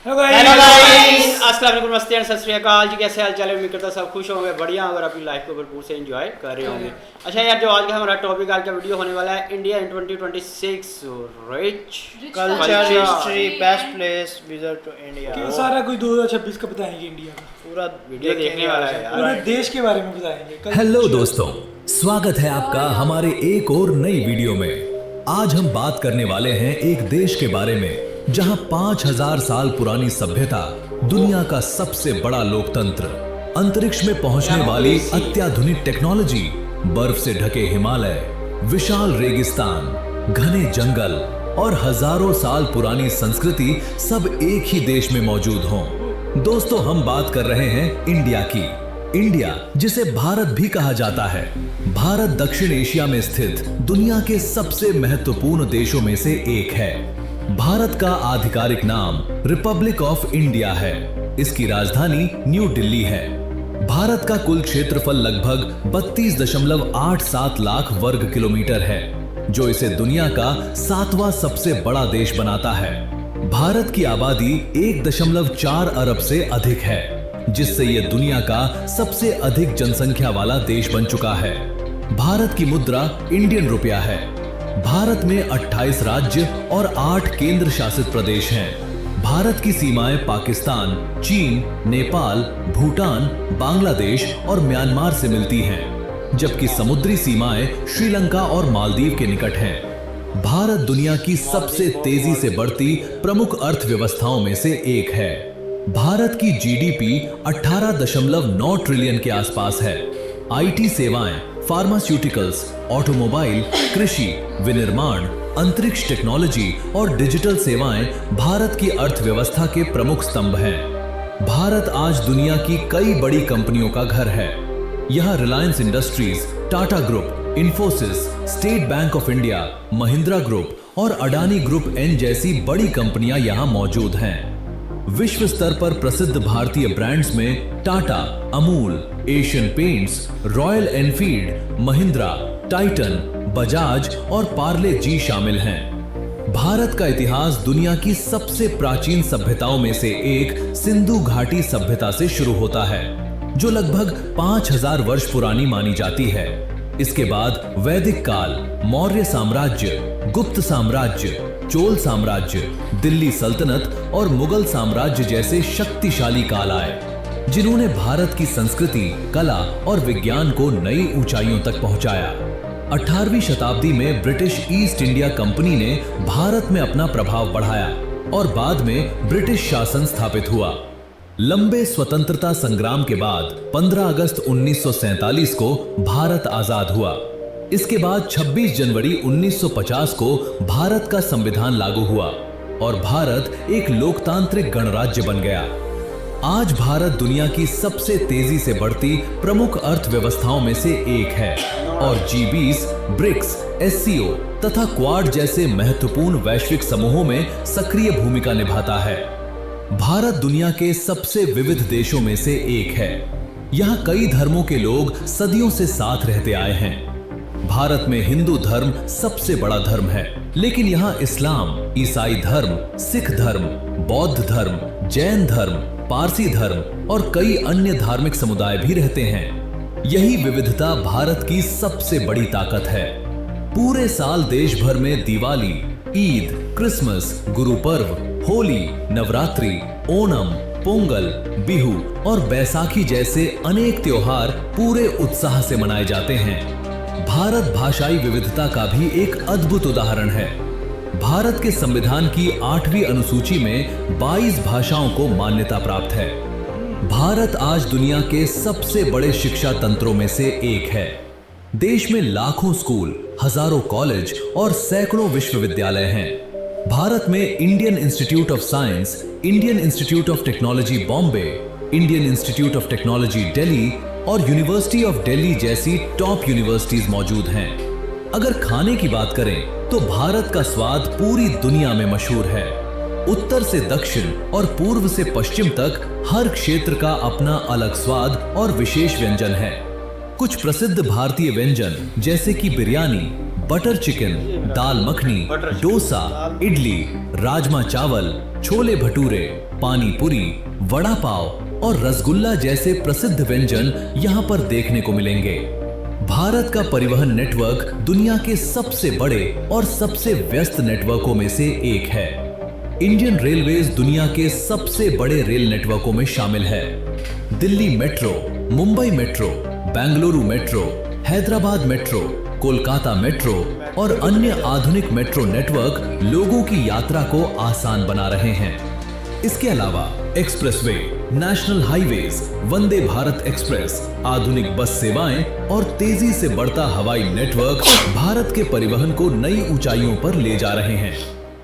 Hello guys, अस्सलाम वालेकुम, नमस्ते एंड सत श्री अकाल जी। कैसे हाल चाल है? उम्मीद करता सब खुश होंगे, बढ़िया, अगर अपनी लाइफ को भरपूर से एंजॉय कर रहे होंगे। अच्छा यार, जो आज का हमारा टॉपिक आज का वीडियो होने वाला है India in 2026 rich culture history best place visit to India. कि सारा कुछ 2026 का बताएंगे इंडिया का पूरा वीडियो देखने वाला है यार। पूरे देश के बारे में बताएंगे। हेलो दोस्तों, स्वागत है आपका हमारे एक और नई वीडियो में। आज हम बात करने वाले हैं एक देश के बारे में जहां 5000 साल पुरानी सभ्यता, दुनिया का सबसे बड़ा लोकतंत्र, अंतरिक्ष में पहुंचने वाली अत्याधुनिक टेक्नोलॉजी, बर्फ से ढके हिमालय, विशाल रेगिस्तान, घने जंगल और हजारों साल पुरानी संस्कृति सब एक ही देश में मौजूद हों। दोस्तों, हम बात कर रहे हैं इंडिया की। इंडिया, जिसे भारत भी कहा जाता है, भारत दक्षिण एशिया में स्थित दुनिया के सबसे महत्वपूर्ण देशों में से एक है। भारत का आधिकारिक नाम रिपब्लिक ऑफ इंडिया है। इसकी राजधानी न्यू दिल्ली है। भारत का कुल क्षेत्रफल लगभग 32.87 लाख वर्ग किलोमीटर है, जो इसे दुनिया का 7वां सबसे बड़ा देश बनाता है। भारत की आबादी 1.4 अरब से अधिक है, जिससे यह दुनिया का सबसे अधिक जनसंख्या वाला देश बन चुका है। भारत की मुद्रा इंडियन रुपया है। भारत में 28 राज्य और 8 केंद्र शासित प्रदेश हैं। भारत की सीमाएं पाकिस्तान, चीन, नेपाल, भूटान, बांग्लादेश और म्यांमार से मिलती हैं, जबकि समुद्री सीमाएं श्रीलंका और मालदीव के निकट हैं। भारत दुनिया की सबसे तेजी से बढ़ती प्रमुख अर्थव्यवस्थाओं में से एक है। भारत की जीडीपी 18.9 ट्रिलियन के आसपास है। आईटी सेवाएं, फार्मास्यूटिकल्स, ऑटोमोबाइल, कृषि, विनिर्माण, अंतरिक्ष टेक्नोलॉजी और डिजिटल सेवाएं भारत की अर्थव्यवस्था के प्रमुख स्तंभ हैं। भारत आज दुनिया की कई बड़ी कंपनियों का घर है। यहाँ Reliance industries, Tata group, Infosys, state bank of India, Mahindra group और अडानी ग्रुप एन जैसी बड़ी कंपनियां यहाँ मौजूद हैं। विश्व स्तर पर प्रसिद्ध भारतीय ब्रांड्स में Tata, Amul, Asian paints, royal Enfield, Mahindra, Titan, Bajaj और पार्ले जी शामिल हैं। भारत का इतिहास दुनिया की सबसे प्राचीन सभ्यताओं में से एक सिंधु घाटी सभ्यता से शुरू होता है, जो लगभग 5000 वर्ष पुरानी मानी जाती है। इसके बाद वैदिक काल, मौर्य साम्राज्य, गुप्त साम्राज्य, चोल साम्राज्य, दिल्ली सल्तनत और मुगल साम्राज्य जैसे शक्तिशाली काल आए, जिन्होंने भारत की संस्कृति, कला और विज्ञान को नई ऊंचाइयों तक पहुंचाया। 18वीं शताब्दी में ब्रिटिश ईस्ट इंडिया कंपनी ने भारत में अपना प्रभाव बढ़ाया और बाद में ब्रिटिश शासन स्थापित हुआ। लंबे स्वतंत्रता संग्राम के बाद 15 अगस्त 1947 को भारत आजाद हुआ। इसके बाद 26 जनवरी 1950 को भारत का संविधान लागू हुआ और भारत एक लोकतांत्रिक गणराज्य बन गया। आज भारत दुनिया की सबसे तेजी से बढ़ती प्रमुख अर्थव्यवस्थाओं में से एक है और G20, ब्रिक्स, SCO तथा क्वाड जैसे महत्वपूर्ण वैश्विक समूहों में सक्रिय भूमिका निभाता है। भारत दुनिया के सबसे विविध देशों में से एक है। यहाँ कई धर्मों के लोग सदियों से साथ रहते आए हैं। भारत में हिंदू धर्म सबसे बड़ा धर्म है, लेकिन यहाँ इस्लाम, ईसाई धर्म, सिख धर्म, बौद्ध धर्म, जैन धर्म, पारसी धर्म और कई अन्य धार्मिक समुदाय भी रहते हैं। यही विविधता भारत की सबसे बड़ी ताकत है। पूरे साल देश भर में दिवाली, ईद, क्रिसमस, गुरु पर्व, होली, नवरात्रि, ओणम, पोंगल, बिहू और बैसाखी जैसे अनेक त्योहार पूरे उत्साह से मनाए जाते हैं। भारत भाषाई विविधता का भी एक अद्भुत उदाहरण है। भारत के संविधान की 8वीं अनुसूची में 22 भाषाओं को मान्यता प्राप्त है। भारत आज दुनिया के सबसे बड़े शिक्षा तंत्रों में से एक है। देश में लाखों स्कूल, हजारों कॉलेज और सैकड़ों विश्वविद्यालय हैं। भारत में Indian institute of science, Indian institute of technology Bombay, Indian institute of technology Delhi और यूनिवर्सिटी ऑफ दिल्ली जैसी टॉप यूनिवर्सिटीज मौजूद हैं। अगर खाने की बात करें तो भारत का स्वाद पूरी दुनिया में मशहूर है। उत्तर से दक्षिण और पूर्व से पश्चिम तक हर क्षेत्र का अपना अलग स्वाद और विशेष व्यंजन है। कुछ प्रसिद्ध भारतीय व्यंजन जैसे कि बिरयानी, बटर चिकन, दाल मखनी, डोसा, इडली, राजमा चावल, छोले भटूरे, पानी पूरी, वड़ा पाव और रसगुल्ला जैसे प्रसिद्ध व्यंजन यहाँ पर देखने को मिलेंगे। भारत का परिवहन नेटवर्क दुनिया के सबसे बड़े और सबसे व्यस्त नेटवर्कों में से एक है। इंडियन रेलवेज दुनिया के सबसे बड़े रेल नेटवर्कों में शामिल है। Delhi metro, Mumbai metro, Bengaluru metro, Hyderabad metro, Kolkata metro और अन्य आधुनिक मेट्रो नेटवर्क लोगों की यात्रा को आसान बना रहे हैं। इसके अलावा expressway, national highways, Vande Bharat express, आधुनिक बस सेवाएं और तेजी से बढ़ता हवाई नेटवर्क भारत के परिवहन को नई ऊंचाइयों पर ले जा रहे हैं।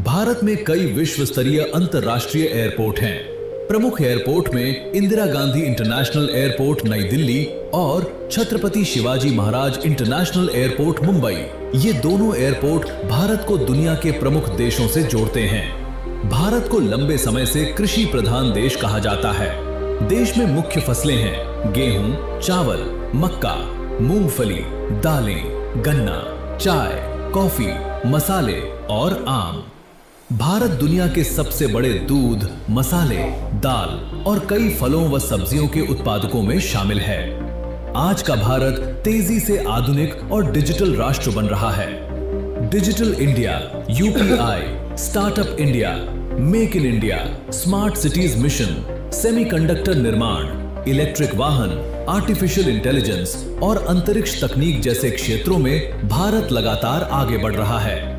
भारत में कई विश्व स्तरीय अंतर्राष्ट्रीय एयरपोर्ट हैं। प्रमुख एयरपोर्ट में इंदिरा गांधी इंटरनेशनल एयरपोर्ट नई दिल्ली और छत्रपति शिवाजी महाराज इंटरनेशनल एयरपोर्ट मुंबई। ये दोनों एयरपोर्ट भारत को दुनिया के प्रमुख देशों से जोड़ते हैं। भारत को लंबे समय से कृषि प्रधान देश कहा जाता है। देश में मुख्य फसलें हैं गेहूं, चावल, मक्का, मूंगफली, दालें, गन्ना, चाय, कॉफी, मसाले और आम। भारत दुनिया के सबसे बड़े दूध, मसाले, दाल और कई फलों व सब्जियों के उत्पादकों में शामिल है। आज का भारत तेजी से आधुनिक और डिजिटल राष्ट्र बन रहा है। Digital India, UPI, startup India, make in India, smart cities mission, semiconductor निर्माण, इलेक्ट्रिक वाहन, आर्टिफिशियल इंटेलिजेंस और अंतरिक्ष तकनीक जैसे क्षेत्रों में भारत लगातार आगे बढ़ रहा है।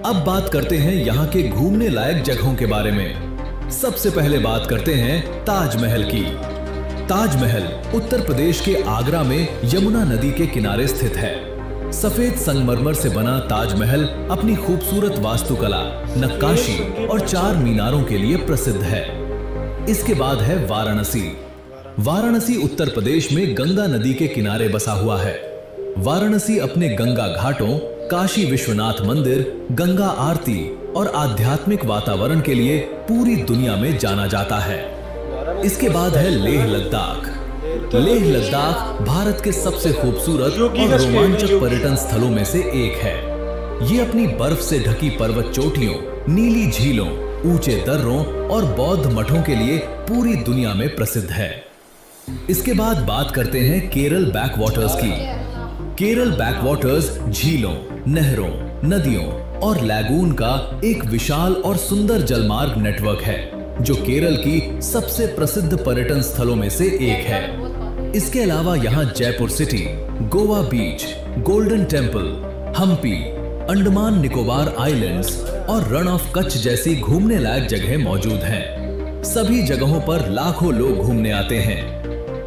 अब बात करते हैं यहाँ के घूमने लायक जगहों के बारे में। सबसे पहले बात करते हैं ताजमहल की। ताजमहल उत्तर प्रदेश के आगरा में यमुना नदी के किनारे स्थित है। सफेद संगमरमर से बना ताजमहल अपनी खूबसूरत वास्तुकला, नक्काशी और 4 मीनारों के लिए प्रसिद्ध है। इसके बाद है वाराणसी। वाराणसी उत्तर प्रदेश में गंगा नदी के किनारे बसा हुआ है। वाराणसी अपने गंगा घाटों, काशी विश्वनाथ मंदिर, गंगा आरती और आध्यात्मिक वातावरण के लिए पूरी दुनिया में जाना जाता है। इसके बाद है लेह लद्दाख। लेह लद्दाख भारत के सबसे खूबसूरत और रोमांचक पर्यटन स्थलों में से एक है। ये अपनी बर्फ से ढकी पर्वत चोटियों, नीली झीलों, ऊंचे दर्रों और बौद्ध मठों के लिए पूरी दुनिया में प्रसिद्ध है। इसके बाद बात करते हैं केरल बैकवाटर्स की। केरल बैकवाटर्स झीलों, नहरों, नदियों और लैगून का एक विशाल और सुंदर जलमार्ग नेटवर्क है जो केरल की सबसे प्रसिद्ध पर्यटन स्थलों में से एक है। इसके अलावा यहाँ Jaipur city, Goa beach, golden temple, Hampi, Andaman Nicobar islands और रण ऑफ कच्छ जैसी घूमने लायक जगह मौजूद हैं। सभी जगहों पर लाखों लोग घूमने आते हैं।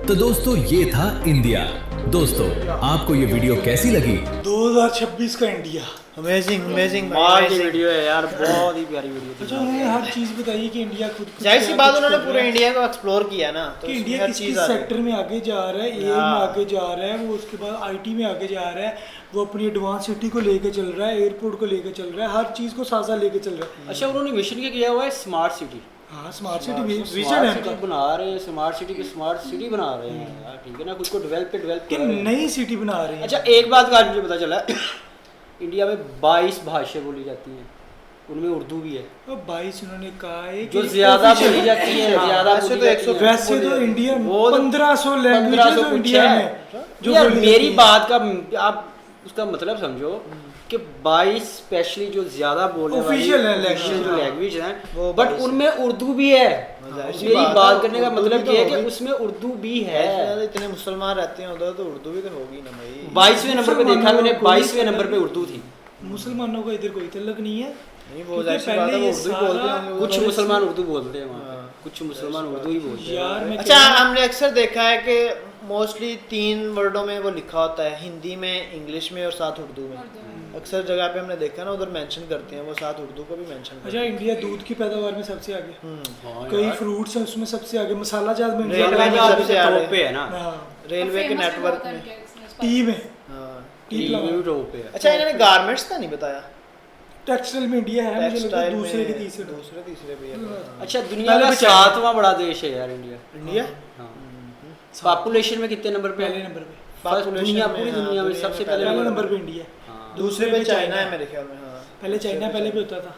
तो दोस्तों ये था इंडिया। दोस्तों आपको ये वीडियो कैसी लगी? 2026 का इंडिया अमेजिंग अमेजिंग आज की वीडियो है यार, बहुत ही प्यारी वीडियो थी। अच्छा, उन्होंने हर चीज बताई कि इंडिया खुद जाहिर सी बात, उन्होंने पूरे इंडिया को एक्सप्लोर किया ना, तो कि उसमें इंडिया हर किस चीज किस आ रही है। सेक्टर में आगे जा रहा है, एआई में आगे जा रहा है, वो उसके बाद आईटी में आगे जा रहा है, वो अपनी एडवांस सिटी को लेके चल रहा है, एयरपोर्ट को लेके चल रहा है, हर चीज को साथ साथ लेके चल रहा है। अच्छा, उन्होंने मिशन क्या किया हुआ है? Smart city. हाँ, स्मार्ट सिटी विजन स्मार्ट है सिटी उनका बना रहे हैं, स्मार्ट सिटी की स्मार्ट सिटी बना रहे हैं यार, ठीक है ना, खुद को डेवलप कि कर रहे हैं। नई सिटी बना रहे हैं। अच्छा, एक बात का आज मुझे पता चला इंडिया में 22 भाषाएं बोली जाती हैं, उनमें उर्दू भी है। अब 22 उन्होंने कहा है जो कि ज्यादा official- बोली जाती है, हाँ, ज्यादा वैसे बोली तो जाती 100 है। वैसे तो इंडिया वो 1500 लैंग्वेज 1500 है कुछ इंडिया है। में जो यार बोली मेरी जाती है। बात का आप उसका मतलब समझो कि 22 स्पेशली जो ज्यादा बोलने वाली Official है official जो language, लैंग्वेज है, वो बट 22 उनमें उर्दू भी है। ज़ाहिर-सी मेरी बात बात है, करने का उर्दू मतलब भी ये है तो कि होगी। उसमें उर्दू भी है। ऐसे इतने मुसलमान रहते हैं उधर, तो उर्दू भी तो होगी ना भाई। 22वें नंबर पे देखा मैंने, मुसलमानों को 22वें नंबर पे उर्दू थी। मुसलमानों का इधर कोई तल्लक नहीं है। नहीं, वो क्योंकि जाहिर सी बात है, पहले वो ये उर्दू ही सारा- बोलते होंगे वो कुछ तो। मुसलमान उर्दू बोलते हैं वहाँ पे, हाँ। कुछ मुसलमान उर्दू ही बोलते हैं। यार मैं अच्छा, हमने अक्सर देखा है कि मोस्टली 3 वर्डों में वो लिखा होता है, हिंदी में, इंग्लिश में और साथ उर्दू में। अक्सर जगह पे हमने देखा ना, उधर मेंशन करते हैं वो, साथ उर्दू को भी मेंशन करते अच्छा, इंडिया दूध की पैदावार में सबसे आगे, हाँ कई यार। फ्रूट्स हैं उसमें सबसे आगे, मसाला जात में रेलवे इंडिया में का सबसे सबसे आगे। टॉप पे है ना, हाँ, हैं। रेलवे के नेटवर्क में। टी में हाँ। टी टीवी भी टॉप पे है। अच्छा, इन्होंने गारमेंट्स का नहीं बताया। टेक्सटाइल में इंडिया है, मुझे लगता टेक्सटाइल है दूसरे में के तीसरे। दूसरे तीसरे भी है। अच्छा, दुनिया पहले का भी चाइना। 7वां बड़ा देश है यार इंडिया। इंडिया हाँ। पॉपुलेशन में कितने नंबर पे पहले है? नंबर पे, फर्स्ट Population दुनिया, में, पूरी हाँ, दुनिया में दुनिया सबसे में पहले पहले नंबर नंबर पे इंडिया, हाँ। दूसरे पे चाइना है मेरे ख्याल में। हाँ, पहले चाइना पहले पे होता था।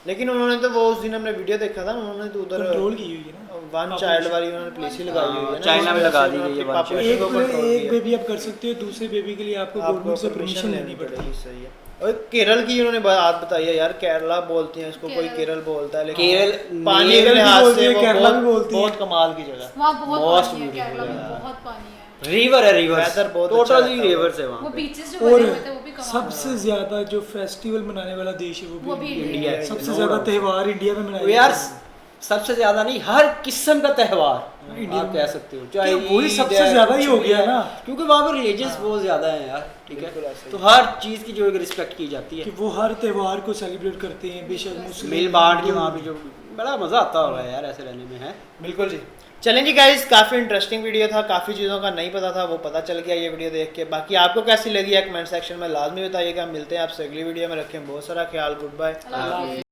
लेकिन उन्होंने तो वो उस दिन हमने वीडियो देखा था, उन्होंने तो उधर कंट्रोल की हुई है ना, वन चाइल्ड वाली उन्होंने पॉलिसी लगाई हुई है ना, चाइना में लगा दी गई है one child। एक बेबी आप कर सकते हो, दूसरे बेबी के लिए आपको गवर्नमेंट से परमिशन लेनी पड़ेगी। सही है। और केरल की उन्होंने बात बताई है यार, केरला बोलते हैं इसको, कोई केरल बोलता है, लेकिन केरल पानी के केरल भी लिहाज बोलती से है, वो केरला भी बहुत बोलती है। बहुत कमाल की जगह। वहाँ बहुत Most पानी है, beautiful केरला में है। बहुत पानी है। रिवर है, रिवर Weather बहुत अच्छा टोटली रहता है। रिवर्स है वो वहाँ पे। बीचेस जो बने और हुए थे वो भी कमाल सबसे ज्यादा जो फेस्टिवल मनाने वाला देश है वो वो भी भी इंडिया इंडिया है। है। सबसे No ज्यादा doubt। त्योहार इंडिया में मनाए यार जाते हैं। सबसे ज्यादा नहीं, हर किस्म का त्योहार इंडिया आप में। कह सकते हो, चाहे क्या वही ईद सबसे है, ज्यादा ही कुछ हो भी गया है। ना। क्योंकि वहाँ पे रिलीजियस बहुत ज्यादा है यार, ठीक बिल्कुल है, ऐसा ही तो हर चीज की जो एक रिस्पेक्ट की जाती कि है, वो हर त्योहार को सेलिब्रेट करते हैं, बेशक मुस्लिम मिल बांट के वहाँ पे जो बड़ा मजा आता होगा यार ऐसे रहने में है। बिल्कुल जी। चलें जी गाइस, काफ़ी इंटरेस्टिंग वीडियो था, काफ़ी चीज़ों का नहीं पता था, वो पता चल गया ये वीडियो देख के। बाकी आपको कैसी लगी है कमेंट सेक्शन में लाजमी बताइएगा। मिलते हैं आपसे अगली वीडियो में, रखें बहुत सारा ख्याल, गुड बाय। अल्लाह हाफ़िज़।